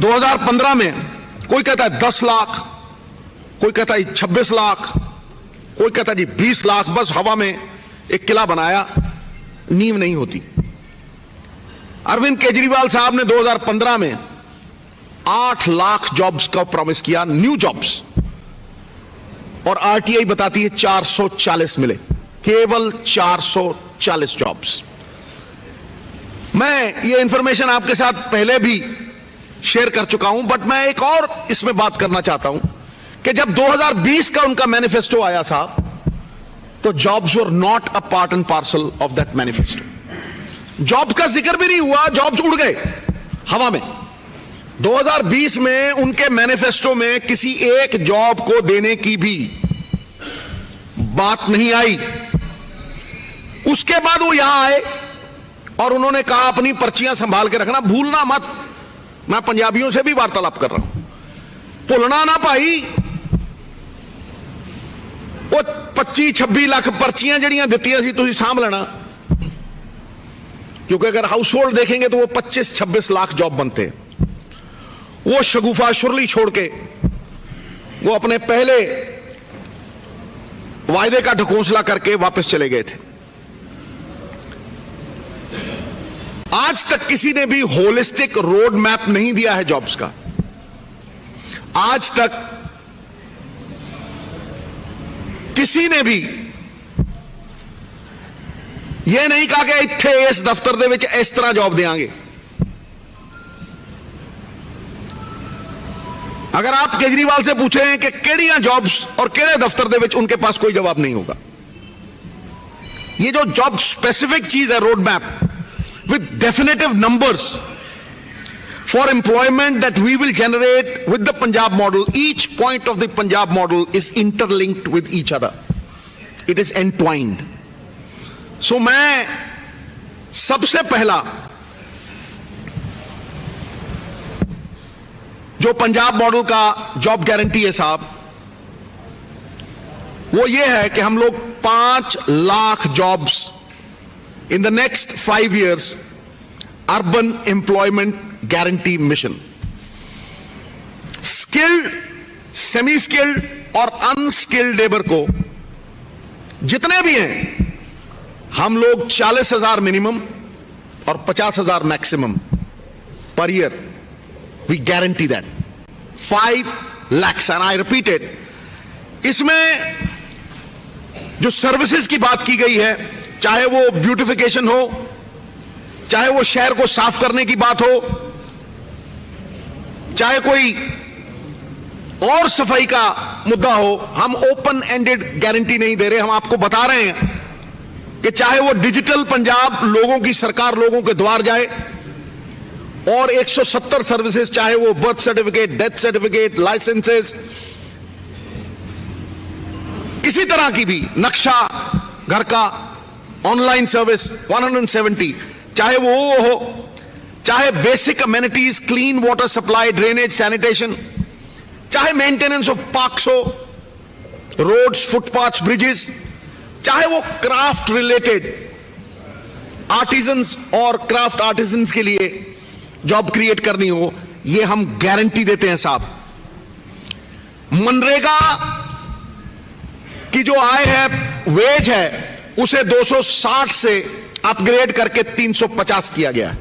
2015 में कोई कहता है 10 लाख, कोई कहता है 26 लाख, कोई कहता है जी 20 लाख, बस हवा में एक किला बनाया, नींव नहीं होती। अरविंद केजरीवाल साहब ने 2015 में 8 लाख जॉब्स का प्रॉमिस किया, न्यू जॉब्स, और आरटीआई बताती है 440 मिले, केवल 440 जॉब्स। मैं ये इंफॉर्मेशन आपके साथ पहले भी शेयर कर चुका हूं, बट मैं एक और इसमें बात करना चाहता हूं कि जब 2020 का उनका मैनिफेस्टो आया साहब, तो jobs were not a part and parcel of that manifesto. Job का जिक्र भी नहीं हुआ, जॉब्स उड़ गए हवा में। 2020 में उनके मैनिफेस्टो में किसी एक जॉब को देने की भी बात नहीं आई। उसके बाद वो यहां आए और उन्होंने कहा अपनी पर्चियां संभाल के रखना, भूलना मत। मैं पंजाबियों से भी वार्तालाप कर रहा हूं, भूलना ना भाई। वो 25-26 लाख पर्चियां जड़ियां दित्तियां सी, तुसीं सांभ लेना, क्योंकि अगर हाउस होल्ड देखेंगे तो वो 25-26 लाख जॉब बनते हैं। वो शगुफा शुरली छोड़ के वो अपने पहले वायदे का ढकोसला करके वापस चले गए थे। आज तक किसी ने भी होलिस्टिक रोड मैप नहीं दिया है जॉब्स का। आज तक किसी ने भी यह नहीं कहा कि इत्थे इस दफ्तर दे विच इस तरह जॉब देंगे। अगर आप केजरीवाल से पूछें कि केड़ियां जॉब्स और केड़े दफ्तर दे विच, उनके पास कोई जवाब नहीं होगा। ये जो जॉब स्पेसिफिक चीज है, road map with definitive numbers for employment that we will generate with the Punjab model. Each point of the Punjab model is interlinked with each other. It is entwined. So मैं सबसे पहला जो Punjab model का job guarantee है साहब, वो ये है कि हम लोग 5 lakh jobs in the next 5 years urban employment guarantee mission. Skilled, semi skilled और unskilled लेबर को जितने भी हैं हम लोग 40,000 मिनिमम और 50,000 maximum per year, we guarantee that 5 lakhs and I repeat it. इसमें जो सर्विसेज की बात की गई है, चाहे वो ब्यूटिफिकेशन हो, चाहे वो शहर को साफ करने की बात हो, चाहे कोई और सफाई का मुद्दा हो, हम ओपन एंडेड गारंटी नहीं दे रहे। हम आपको बता रहे हैं कि चाहे वो डिजिटल पंजाब, लोगों की सरकार लोगों के द्वार जाए, और 170 सर्विसेज, चाहे वो birth certificate, death certificate, licences, किसी तरह की भी नक्शा घर का, ऑनलाइन सर्विस 170, चाहे वो हो, चाहे basic amenities, clean water supply, drainage, sanitation, चाहे मेंटेनेंस ऑफ पार्क्स हो, रोड्स, फुटपाथ्स, ब्रिजेस, चाहे वो क्राफ्ट रिलेटेड आर्टिजन्स और क्राफ्ट आर्टिजन्स के लिए जॉब क्रिएट करनी हो, ये हम गारंटी देते हैं साहब। मनरेगा की जो आय है, वेज है, उसे 260 से अपग्रेड करके 350 किया गया है।